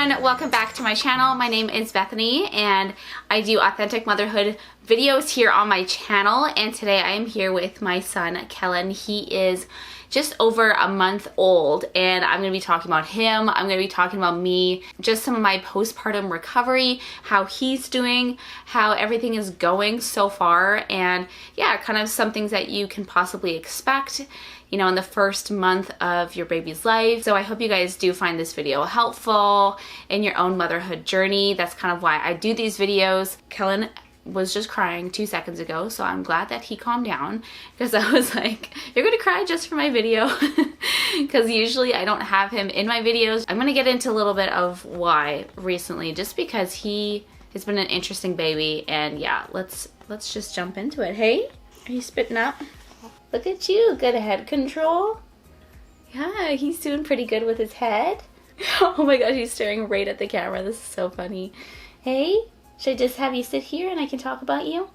everyone, welcome back to my channel. My name is Bethany and I do authentic motherhood videos here on my channel, and today I am here with my son Kellen. He is just over a month old and I'm going to be talking about him. I'm going to be talking about me, just some of my postpartum recovery, how he's doing, how everything is going so far, and yeah, kind of some things that you can possibly expect, you know, in the first month of your baby's life. So I hope you guys do find this video helpful in your own motherhood journey. That's kind of why I do these videos. Kellen was just crying 2 seconds ago, so I'm glad that he calmed down, because I was like, you're gonna cry just for my video, because usually I don't have him in my videos. I'm gonna get into a little bit of why recently, just because he has been an interesting baby. And yeah, let's just jump into it. Hey, are you spitting up? Look at you, good head control. Yeah, he's doing pretty good with his head. Oh my gosh, he's staring right at the camera. This is so funny. Hey, should I just have you sit here and I can talk about you?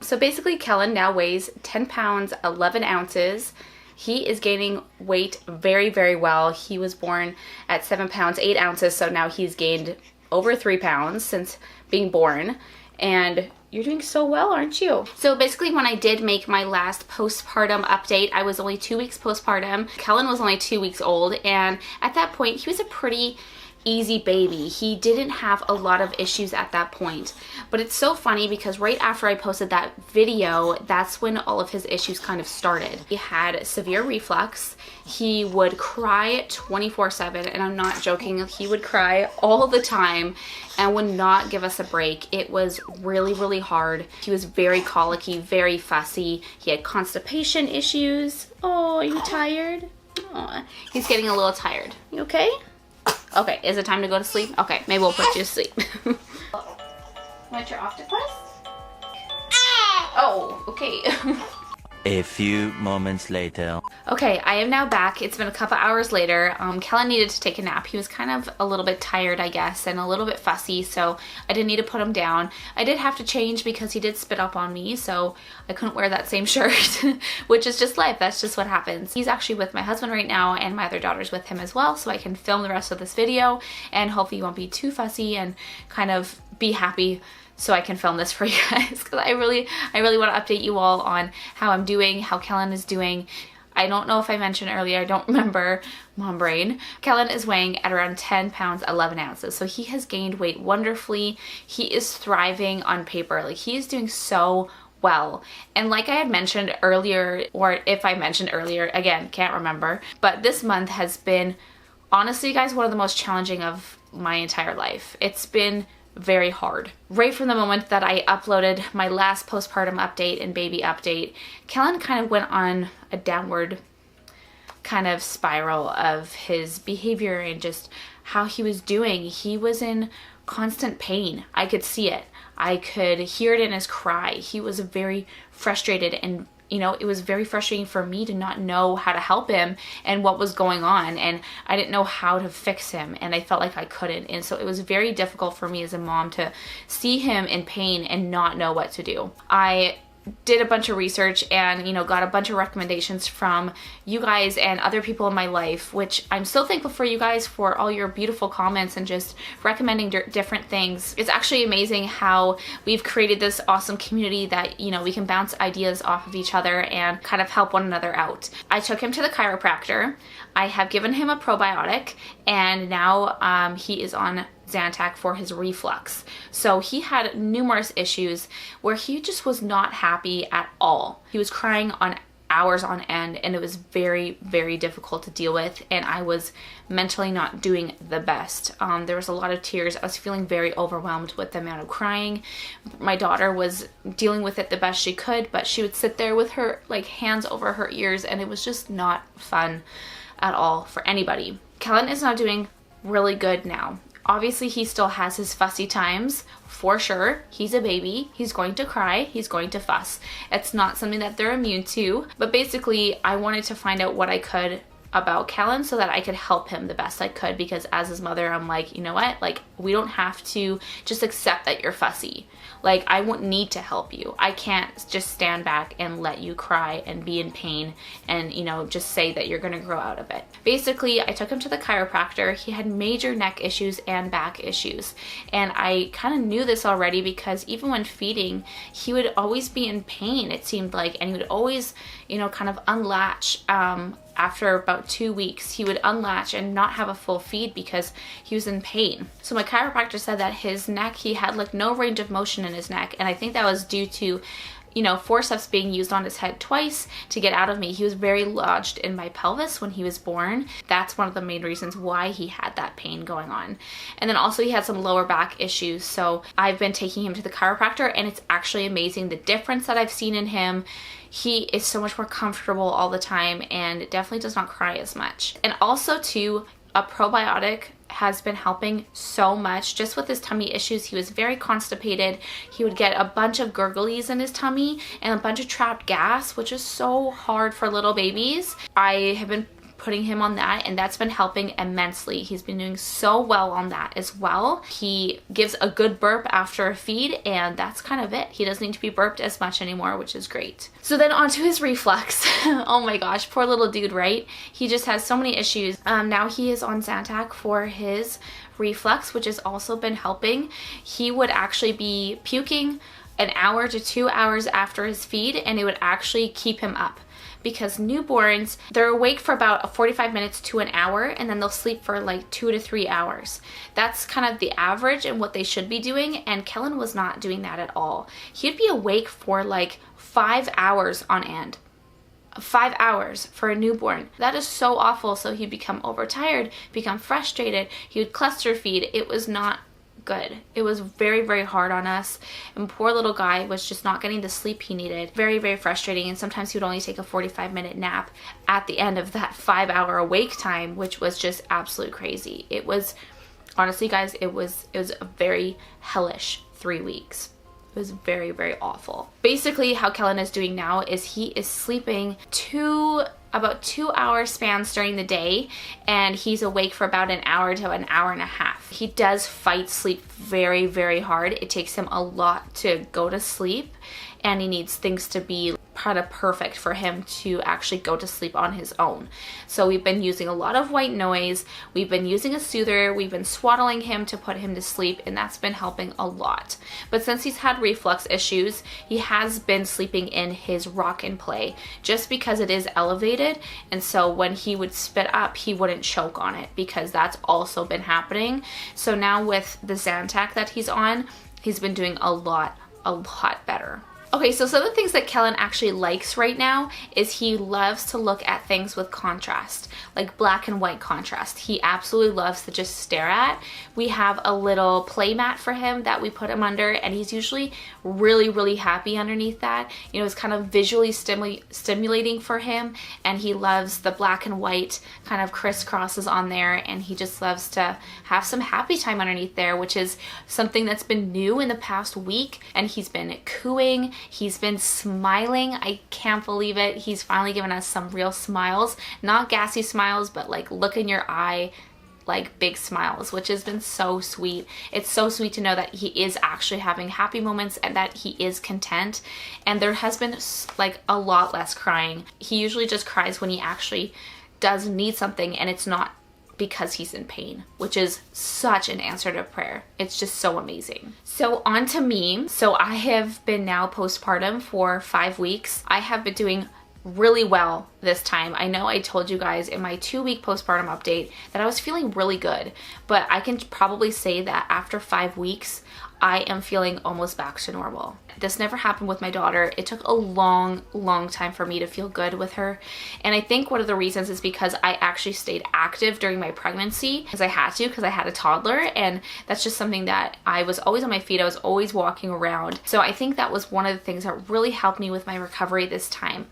So basically, Kellen now weighs 10 pounds, 11 ounces. He is gaining weight very, very well. He was born at 7 pounds, 8 ounces, so now he's gained over 3 pounds since being born. And you're doing so well, aren't you? So basically, when I did make my last postpartum update, I was only 2 weeks postpartum. Kellen was only 2 weeks old, and at that point, he was a pretty easy baby. He didn't have a lot of issues at that point. But it's so funny because right after I posted that video, that's when all of his issues kind of started. He had severe reflux. He would cry 24/7, and I'm not joking. He would cry all the time and would not give us a break. It was really, really hard. He was very colicky, very fussy. He had constipation issues. Oh, are you tired? Oh, he's getting a little tired. You okay? Okay, is it time to go to sleep? Okay, maybe we'll put you to sleep. Want your octopus? Oh, okay. A few moments later. Okay, I am now back. It's been a couple hours later. Kellen needed to take a nap. He was kind of a little bit tired, I guess, and a little bit fussy, so I didn't need to put him down. I did have to change because he did spit up on me, so I couldn't wear that same shirt, which is just life. That's just what happens. He's actually with my husband right now, and my other daughter's with him as well, so I can film the rest of this video, and hopefully you won't be too fussy and kind of be happy so I can film this for you guys, because I really want to update you all on how I'm doing, how Kellen is doing. I don't know if I mentioned earlier, I don't remember, mom brain. Kellen is weighing at around 10 pounds, 11 ounces. So he has gained weight wonderfully. He is thriving on paper. Like, he is doing so well. And like I had mentioned earlier, or if I mentioned earlier, again, can't remember, but this month has been, honestly guys, one of the most challenging of my entire life. It's been very hard. Right from the moment that I uploaded my last postpartum update and baby update, Kellen kind of went on a downward kind of spiral of his behavior and just how he was doing. He was in constant pain. I could see it. I could hear it in his cry. He was very frustrated, and you know, it was very frustrating for me to not know how to help him and what was going on, and I didn't know how to fix him, and I felt like I couldn't. And so it was very difficult for me as a mom to see him in pain and not know what to do. I did a bunch of research and, you know, got a bunch of recommendations from you guys and other people in my life, which I'm so thankful for you guys for all your beautiful comments and just recommending different things. It's actually amazing how we've created this awesome community that, you know, we can bounce ideas off of each other and kind of help one another out. I took him to the chiropractor. I have given him a probiotic, and now he is on Zantac for his reflux. So he had numerous issues where he just was not happy at all. He was crying on hours on end, and it was very, very difficult to deal with, and I was mentally not doing the best. There was a lot of tears. I was feeling very overwhelmed with the amount of crying. My daughter was dealing with it the best she could, but she would sit there with her like hands over her ears, and it was just not fun at all for anybody. Kellen is now doing really good now. Obviously, he still has his fussy times, for sure. He's a baby. He's going to cry. He's going to fuss. It's not something that they're immune to. But basically, I wanted to find out what I could about Kellen so that I could help him the best I could, because as his mother, I'm like, you know what, like, we don't have to just accept that you're fussy. Like, I won't need to help you. I can't just stand back and let you cry and be in pain and, you know, just say that you're gonna grow out of it. Basically, I took him to the chiropractor. He had major neck issues and back issues. And I kind of knew this already because even when feeding, he would always be in pain, it seemed like, and he would always, you know, kind of unlatch. After about 2 weeks, he would unlatch and not have a full feed because he was in pain. So my chiropractor said that his neck, he had like no range of motion in his neck. And I think that was due to, you know, forceps being used on his head twice to get out of me. He was very lodged in my pelvis when he was born. That's one of the main reasons why he had that pain going on. And then also he had some lower back issues. So I've been taking him to the chiropractor, and it's actually amazing the difference that I've seen in him. He is so much more comfortable all the time and definitely does not cry as much. And also too, a probiotic has been helping so much just with his tummy issues. He was very constipated. He would get a bunch of gurglies in his tummy and a bunch of trapped gas, which is so hard for little babies. I have been putting him on that, and that's been helping immensely. He's been doing so well on that as well. He gives a good burp after a feed, and that's kind of it. He doesn't need to be burped as much anymore, which is great. So then on to his reflux. Oh my gosh, poor little dude, right? He just has so many issues. Now he is on Zantac for his reflux, which has also been helping. He would actually be puking an hour to 2 hours after his feed, and it would actually keep him up. Because newborns, they're awake for about 45 minutes to an hour, and then they'll sleep for like 2 to 3 hours. That's kind of the average and what they should be doing, and Kellen was not doing that at all. He'd be awake for like 5 hours on end. 5 hours for a newborn. That is so awful. So he'd become overtired, become frustrated, he would cluster feed. It was not good. It was very, very hard on us, and poor little guy was just not getting the sleep he needed. Very, very frustrating. And sometimes he would only take a 45-minute nap at the end of that 5-hour awake time, which was just absolute crazy. It was, honestly guys, it was a very hellish 3 weeks. It was very, very awful. Basically how Kellen is doing now is he is sleeping about 2 hour spans during the day, and he's awake for about an hour to an hour and a half. He does fight sleep very, very hard. It takes him a lot to go to sleep, and he needs things to be kind of perfect for him to actually go to sleep on his own. So we've been using a lot of white noise, we've been using a soother, we've been swaddling him to put him to sleep, and that's been helping a lot. But since he's had reflux issues, he has been sleeping in his rock and play just because it is elevated, and so when he would spit up, he wouldn't choke on it, because that's also been happening. So now with the Zantac that he's on, he's been doing a lot better. Okay, so some of the things that Kellen actually likes right now is he loves to look at things with contrast, like black and white contrast. He absolutely loves to just stare at. We have a little play mat for him that we put him under, and he's usually really, really happy underneath that. You know, it's kind of visually stimulating for him, and he loves the black and white kind of crisscrosses on there, and he just loves to have some happy time underneath there, which is something that's been new in the past week, and he's been cooing. He's been smiling. I can't believe it. He's finally given us some real smiles. Not gassy smiles, but like look in your eye, like big smiles, which has been so sweet. It's so sweet to know that he is actually having happy moments and that he is content. And there has been like a lot less crying. He usually just cries when he actually does need something, and it's not because he's in pain, which is such an answer to prayer. It's just so amazing. So on to me. So I have been now postpartum for 5 weeks. I have been doing really well this time. I know I told you guys in my 2-week postpartum update that I was feeling really good, but I can probably say that after 5 weeks, I am feeling almost back to normal. This never happened with my daughter. It took a long, long time for me to feel good with her. And I think one of the reasons is because I actually stayed active during my pregnancy, because I had to, because I had a toddler, and that's just something that I was always on my feet. I was always walking around. So I think that was one of the things that really helped me with my recovery this time,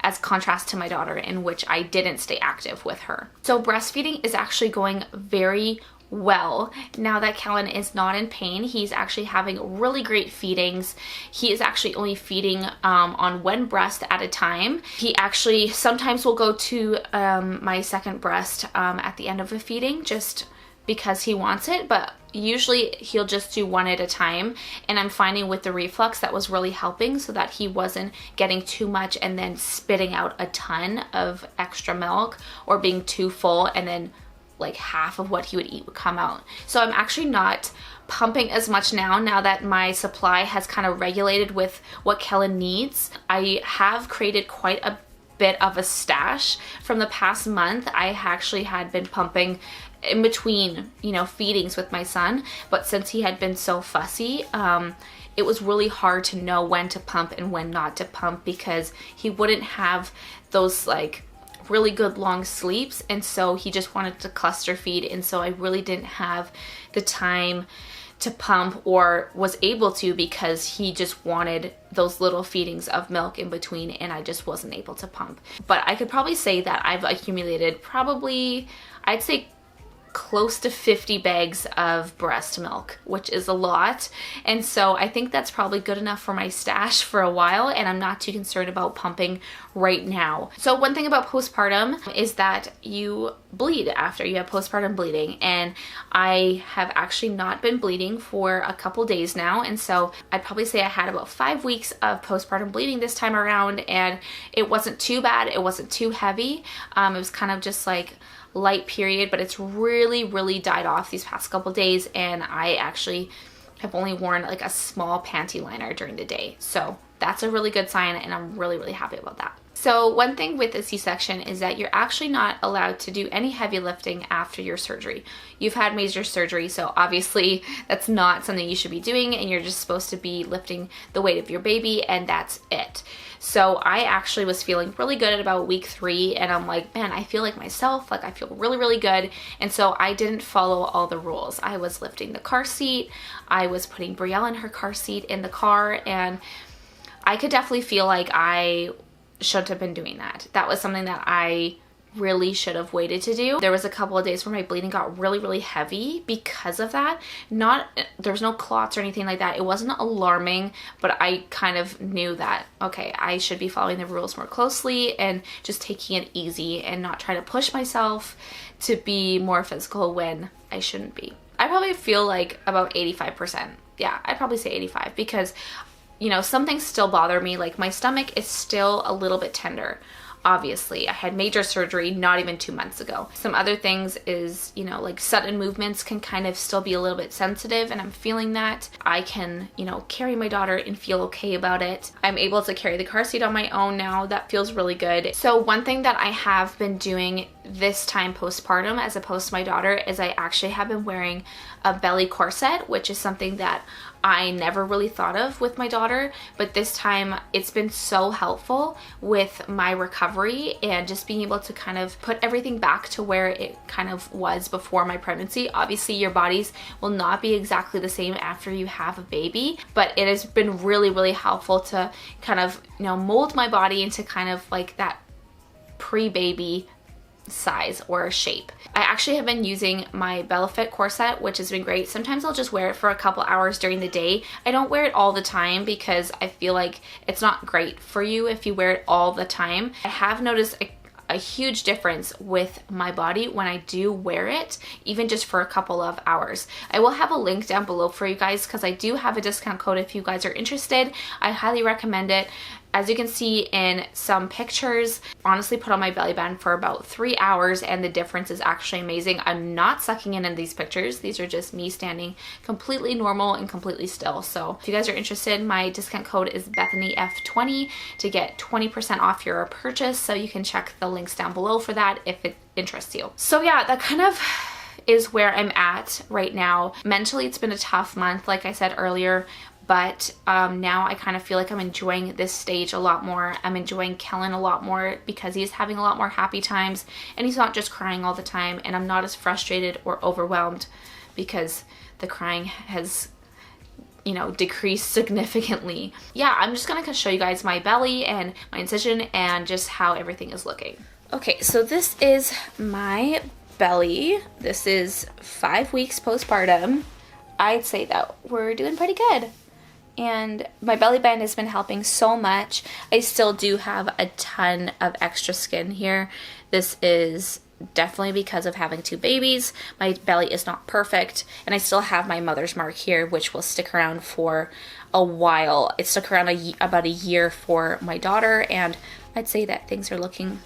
as contrast to my daughter, in which I didn't stay active with her. So breastfeeding is actually going very well now that Kellen is not in pain. He's actually having really great feedings. He is actually only feeding on one breast at a time. He actually sometimes will go to my second breast at the end of a feeding just because he wants it, but usually he'll just do one at a time. And I'm finding with the reflux that was really helping so that he wasn't getting too much and then spitting out a ton of extra milk, or being too full and then like half of what he would eat would come out. So I'm actually not pumping as much now that my supply has kind of regulated with what Kellen needs. I have created quite a bit of a stash from the past month. I actually had been pumping in between, you know, feedings with my son, but since he had been so fussy, it was really hard to know when to pump and when not to pump, because he wouldn't have those like really good long sleeps, and so he just wanted to cluster feed, and so I really didn't have the time to pump, or was able to, because he just wanted those little feedings of milk in between, and I just wasn't able to pump. But I could probably say that I've accumulated probably, I'd say, close to 50 bags of breast milk, which is a lot. And so I think that's probably good enough for my stash for a while, and I'm not too concerned about pumping right now. So one thing about postpartum is that you bleed after you have postpartum bleeding, and I have actually not been bleeding for a couple days now, and so I'd probably say I had about 5 weeks of postpartum bleeding this time around, and it wasn't too bad, it wasn't too heavy. It was kind of just like light period, but it's really died off these past couple days, and I actually have only worn like a small panty liner during the day. So that's a really good sign, and I'm really happy about that. So one thing with a C-section is that you're actually not allowed to do any heavy lifting after your surgery. You've had major surgery, so obviously that's not something you should be doing, and you're just supposed to be lifting the weight of your baby, and that's it. So I actually was feeling really good at about week 3, and I'm like, man, I feel like myself, like I feel really good. And so I didn't follow all the rules. I was lifting the car seat, I was putting Brielle in her car seat in the car, and I could definitely feel like I shouldn't have been doing that. That was something that I really should have waited to do. There was a couple of days where my bleeding got really heavy because of that. There was no clots or anything like that. It wasn't alarming, but I kind of knew that, okay, I should be following the rules more closely and just taking it easy and not try to push myself to be more physical when I shouldn't be. I probably feel like about 85%. Yeah, I'd probably say 85, because you know, some things still bother me. Like my stomach is still a little bit tender. Obviously, I had major surgery not even 2 months ago. Some other things is, you know, like sudden movements can kind of still be a little bit sensitive, and I'm feeling that. I can, you know, carry my daughter and feel okay about it. I'm able to carry the car seat on my own now. That feels really good. So one thing that I have been doing this time postpartum as opposed to my daughter is I actually have been wearing a belly corset, which is something that I never really thought of with my daughter, but this time it's been so helpful with my recovery and just being able to kind of put everything back to where it kind of was before my pregnancy. Obviously, your bodies will not be exactly the same after you have a baby, but it has been really helpful to kind of, you know, mold my body into kind of like that pre-baby size or shape. I actually have been using my BELLEFIT corset, which has been great. Sometimes I'll just wear it for a couple hours during the day. I don't wear it all the time because I feel like it's not great for you if you wear it all the time. I have noticed a huge difference with my body when I do wear it, even just for a couple of hours. I will have a link down below for you guys because I do have a discount code if you guys are interested. I highly recommend it. As you can see in some pictures, honestly put on my belly band for about 3 hours and the difference is actually amazing. I'm not sucking in these pictures. These are just me standing completely normal and completely still. So if you guys are interested, my discount code is BethanyF20 to get 20% off your purchase. So you can check the links down below for that if it interests you. So yeah, that kind of is where I'm at right now. Mentally, it's been a tough month, like I said earlier. But now I kind of feel like I'm enjoying this stage a lot more. I'm enjoying Kellen a lot more because he's having a lot more happy times and he's not just crying all the time, and I'm not as frustrated or overwhelmed because the crying has, you know, decreased significantly. Yeah, I'm just gonna show you guys my belly and my incision and just how everything is looking. Okay, so this is my belly. This is 5 weeks postpartum. I'd say that we're doing pretty good. And my belly band has been helping so much. I still do have a ton of extra skin here. This is definitely because of having 2 babies. My belly is not perfect, and I still have my mother's mark here, which will stick around for a while. It stuck around about a year for my daughter, and I'd say that things are looking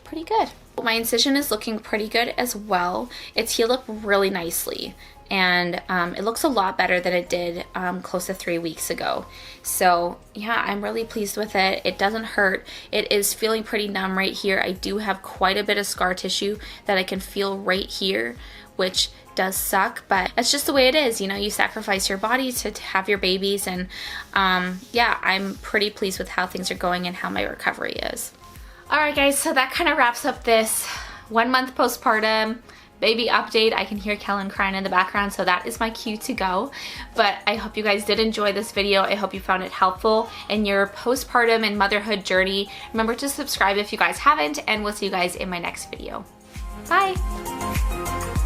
pretty good. My incision is looking pretty good as well. It's healed up really nicely, and it looks a lot better than it did close to 3 weeks ago. So yeah, I'm really pleased with it. It doesn't hurt. It is feeling pretty numb right here. I do have quite a bit of scar tissue that I can feel right here, which does suck, but that's just the way it is. You know, you sacrifice your body to have your babies, and yeah, I'm pretty pleased with how things are going and how my recovery is. All right, guys, so that kind of wraps up this 1 month postpartum baby update. I can hear Kellen crying in the background, so that is my cue to go. But I hope you guys did enjoy this video. I hope you found it helpful in your postpartum and motherhood journey. Remember to subscribe if you guys haven't, and we'll see you guys in my next video. Bye.